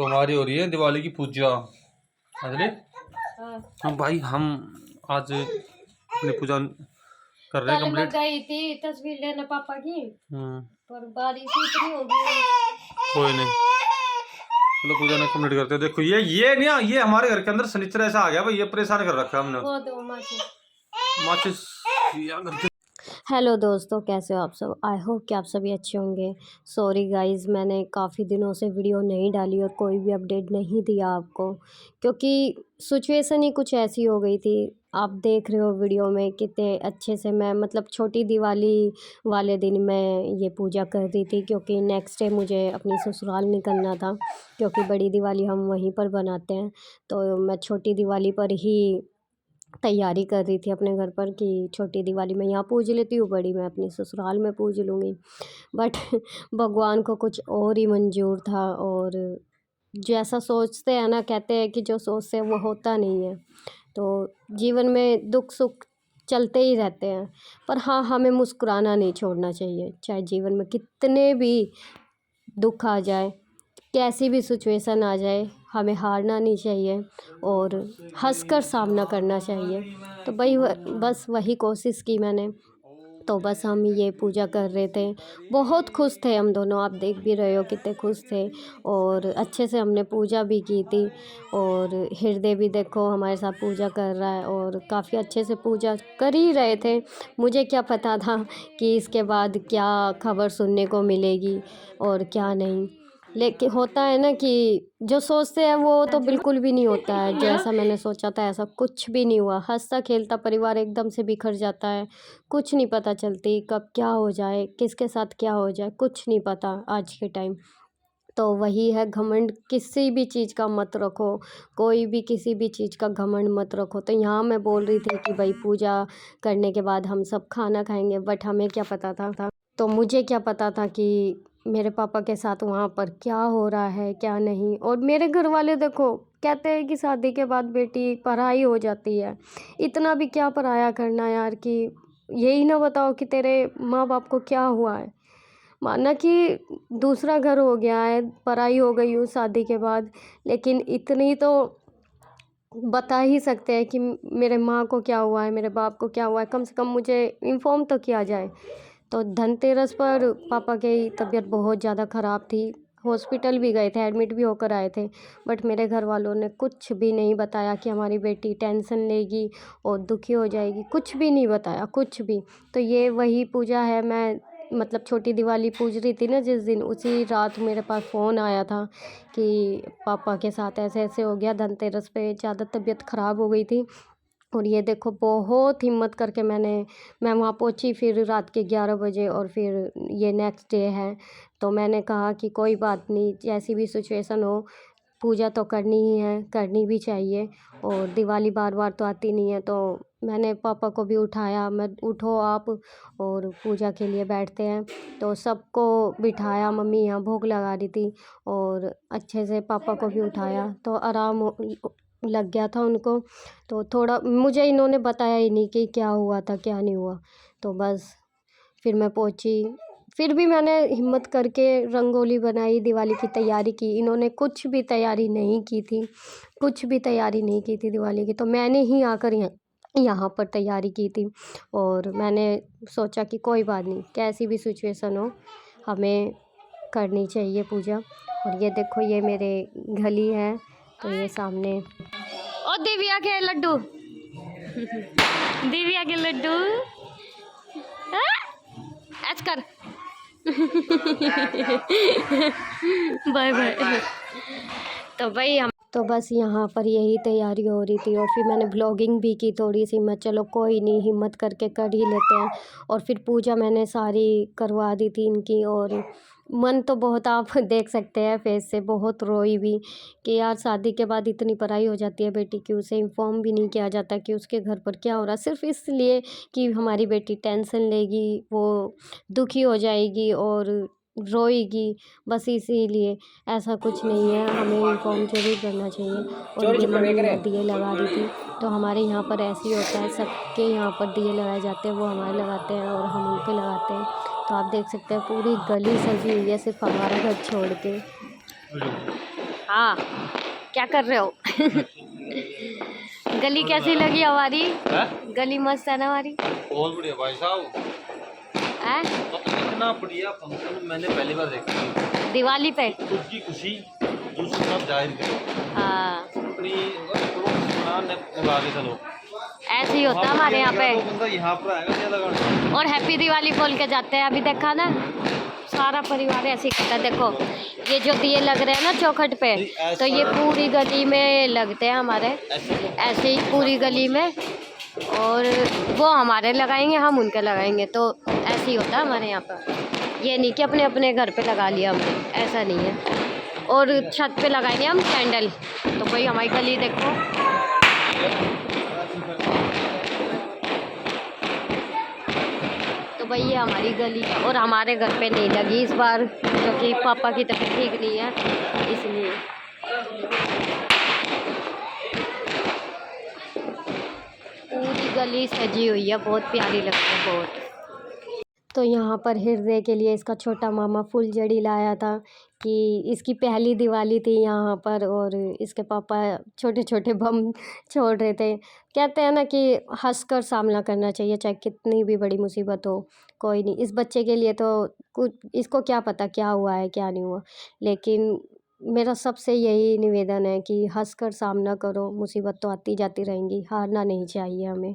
तो हमारी हो रही है दिवाली की पूजा। अरे हम भाई हम आज अपनी पूजा कर रहे हैं कल मैं कंप्लीट। गई थी तस्वीर लेने पापा की, पर बारिश इतनी हो गई। कोई नहीं, चलो पूजा ने कंप्लीट करते हैं। देखो ये नहीं, ये हमारे घर के अंदर शनिचर ऐसा आ गया भाई, ये परेशान कर रखा है हमने। वो दो माचिस। माचिस या घर के। हेलो दोस्तों, कैसे हो आप सब? आई होप कि आप सभी अच्छे होंगे। सॉरी गाइस, मैंने काफ़ी दिनों से वीडियो नहीं डाली और कोई भी अपडेट नहीं दिया आपको, क्योंकि सिचुएशन ही कुछ ऐसी हो गई थी। आप देख रहे हो वीडियो में कितने अच्छे से मैं मतलब छोटी दिवाली वाले दिन मैं ये पूजा कर रही थी, क्योंकि नेक्स्ट डे मुझे अपनी ससुराल निकलना था, क्योंकि बड़ी दिवाली हम वहीं पर बनाते हैं। तो मैं छोटी दिवाली पर ही तैयारी कर रही थी अपने घर पर कि छोटी दिवाली मैं यहाँ पूज लेती हूँ, बड़ी मैं अपनी ससुराल में पूज लूँगी। बट भगवान को कुछ और ही मंजूर था, और जैसा सोचते हैं ना, कहते हैं कि जो सोचते हैं वो होता नहीं है। तो जीवन में दुख सुख चलते ही रहते हैं, पर हाँ, हमें मुस्कुराना नहीं छोड़ना चाहिए। चाहे जीवन में कितने भी दुख आ जाए, कैसी भी सिचुएशन आ जाए, हमें हारना नहीं चाहिए और हंसकर सामना करना चाहिए। तो भाई बस वही कोशिश की मैंने। तो बस हम ये पूजा कर रहे थे, बहुत खुश थे हम दोनों, आप देख भी रहे हो कितने खुश थे। और अच्छे से हमने पूजा भी की थी, और हृदय भी देखो हमारे साथ पूजा कर रहा है, और काफ़ी अच्छे से पूजा कर ही रहे थे। मुझे क्या पता था कि इसके बाद क्या खबर सुनने को मिलेगी और क्या नहीं। लेकिन होता है ना कि जो सोचते हैं वो तो बिल्कुल भी नहीं होता है। जैसा मैंने सोचा था ऐसा कुछ भी नहीं हुआ। हंसता खेलता परिवार एकदम से बिखर जाता है, कुछ नहीं पता चलती कब क्या हो जाए, किसके साथ क्या हो जाए, कुछ नहीं पता आज के टाइम। तो वही है, घमंड किसी भी चीज़ का मत रखो, कोई भी किसी भी चीज़ का घमंड मत रखो। तो यहाँ मैं बोल रही थी कि भाई पूजा करने के बाद हम सब खाना खाएंगे, बट हमें क्या पता था। तो मुझे क्या पता था कि मेरे पापा के साथ वहाँ पर क्या हो रहा है क्या नहीं। और मेरे घर वाले देखो कहते हैं कि शादी के बाद बेटी पढ़ाई हो जाती है। इतना भी क्या पढ़ाया करना यार, कि यही ना बताओ कि तेरे माँ बाप को क्या हुआ है। माना कि दूसरा घर हो गया है, पढ़ाई हो गई हूँ शादी के बाद, लेकिन इतनी तो बता ही सकते हैं कि मेरे माँ को क्या हुआ है, मेरे बाप को क्या हुआ है, कम से कम मुझे इन्फॉर्म तो किया जाए। तो धनतेरस पर पापा की तबीयत बहुत ज़्यादा ख़राब थी, हॉस्पिटल भी गए थे, एडमिट भी होकर आए थे। बट मेरे घर वालों ने कुछ भी नहीं बताया कि हमारी बेटी टेंशन लेगी और दुखी हो जाएगी, कुछ भी नहीं बताया, कुछ भी। तो ये वही पूजा है, मैं मतलब छोटी दिवाली पूज रही थी ना जिस दिन, उसी रात मेरे पास फ़ोन आया था कि पापा के साथ ऐसे ऐसे हो गया। धनतेरस पे ज़्यादा तबीयत ख़राब हो गई थी, और ये देखो बहुत हिम्मत करके मैं वहाँ पहुँची फिर रात के 11 बजे, और फिर ये नेक्स्ट डे है। तो मैंने कहा कि कोई बात नहीं, जैसी भी सिचुएशन हो पूजा तो करनी ही है, करनी भी चाहिए, और दिवाली बार बार तो आती नहीं है। तो मैंने पापा को भी उठाया, मैं उठो आप और पूजा के लिए बैठते हैं। तो सबको बिठाया, मम्मी यहाँ भोग लगा रही थी, और अच्छे से पापा को भी उठाया, तो लग गया था उनको। तो थोड़ा मुझे इन्होंने बताया ही नहीं कि क्या हुआ था क्या नहीं हुआ। तो बस फिर मैं पहुंची, फिर भी मैंने हिम्मत करके रंगोली बनाई, दिवाली की तैयारी की। इन्होंने कुछ भी तैयारी नहीं की थी, कुछ भी तैयारी नहीं की थी दिवाली की, तो मैंने ही आकर यहाँ पर तैयारी की थी। और मैंने सोचा कि कोई बात नहीं, कैसी भी सिचुएशन हो हमें करनी चाहिए पूजा। और ये देखो ये मेरे गली है, तो ये सामने ओ दिव्या के लड्डू दिव्या के लड्डू आज कर बाय बाय। तो बस यहाँ पर यही तैयारी हो रही थी, और फिर मैंने ब्लॉगिंग भी की थोड़ी सी। मैं चलो कोई नहीं, हिम्मत करके कर ही लेते हैं। और फिर पूजा मैंने सारी करवा दी थी इनकी, और मन तो बहुत आप देख सकते हैं फेस से, बहुत रोई भी कि यार शादी के बाद इतनी पढ़ाई हो जाती है बेटी की, उसे इन्फॉर्म भी नहीं किया जाता कि उसके घर पर क्या हो रहा है, सिर्फ इसलिए कि हमारी बेटी टेंशन लेगी, वो दुखी हो जाएगी और रोएगी, बस इसीलिए। ऐसा कुछ नहीं है, हमें इन्फॉर्म जरूर करना चाहिए। और ये मम्मी यहाँ दिए लगा रही थी, तो हमारे यहाँ पर ऐसे ही होता है, सबके यहाँ पर दिए लगाए जाते हैं, वो हमारे लगाते हैं और हम उनके लगाते हैं। तो आप देख सकते हैं पूरी गली सजी हुई है सिर्फ हमारा घर छोड़ के। हाँ, क्या कर रहे हो? गली कैसी लगी हमारी? गली मस्त है ना हमारी? बहुत बढ़िया भाई साहब। हैं? इतना बढ़िया फंक्शन मैंने पहली बार देखा। दिवाली पे? खुद की खुशी दूसरे साथ जाहिर करो। हाँ, अपनी लगा के चलो। ऐसे ही होता है हमारे यहाँ पे। बंदा यहाँ पर आएगा क्या लगाने। और हैप्पी दिवाली बोल के जाते हैं। अभी देखा ना, सारा परिवार ऐसे ही करता है। देखो ये जो दिए लग रहे हैं ना चौखट पे, तो ये पूरी गली में लगते हैं हमारे, ऐसे ही पूरी गली में। और वो हमारे लगाएंगे, हम उनके लगाएंगे, तो ऐसे ही होता है हमारे यहाँ पर। ये नहीं कि अपने अपने घर पे लगा लिया हमने, ऐसा नहीं है। और छत पे लगाएंगे हम कैंडल। तो भाई हमारी गली देखो, तो भाई ये हमारी गली है। और हमारे घर पे नहीं लगी इस बार, क्योंकि पापा की तबीयत ठीक नहीं है, इसलिए। पूरी गली सजी हुई है, बहुत प्यारी लगती है, बहुत। तो यहाँ पर हृदय के लिए इसका छोटा मामा फुलझड़ी लाया था कि इसकी पहली दिवाली थी यहाँ पर, और इसके पापा छोटे छोटे बम छोड़ रहे थे। कहते हैं ना कि हंसकर सामना करना चाहिए, चाहे कितनी भी बड़ी मुसीबत हो। कोई नहीं, इस बच्चे के लिए तो कुछ, इसको क्या पता क्या हुआ है क्या नहीं हुआ, लेकिन मेरा सबसे यही निवेदन है कि हंसकर सामना करो। मुसीबत तो आती जाती रहेंगी, हारना नहीं चाहिए हमें।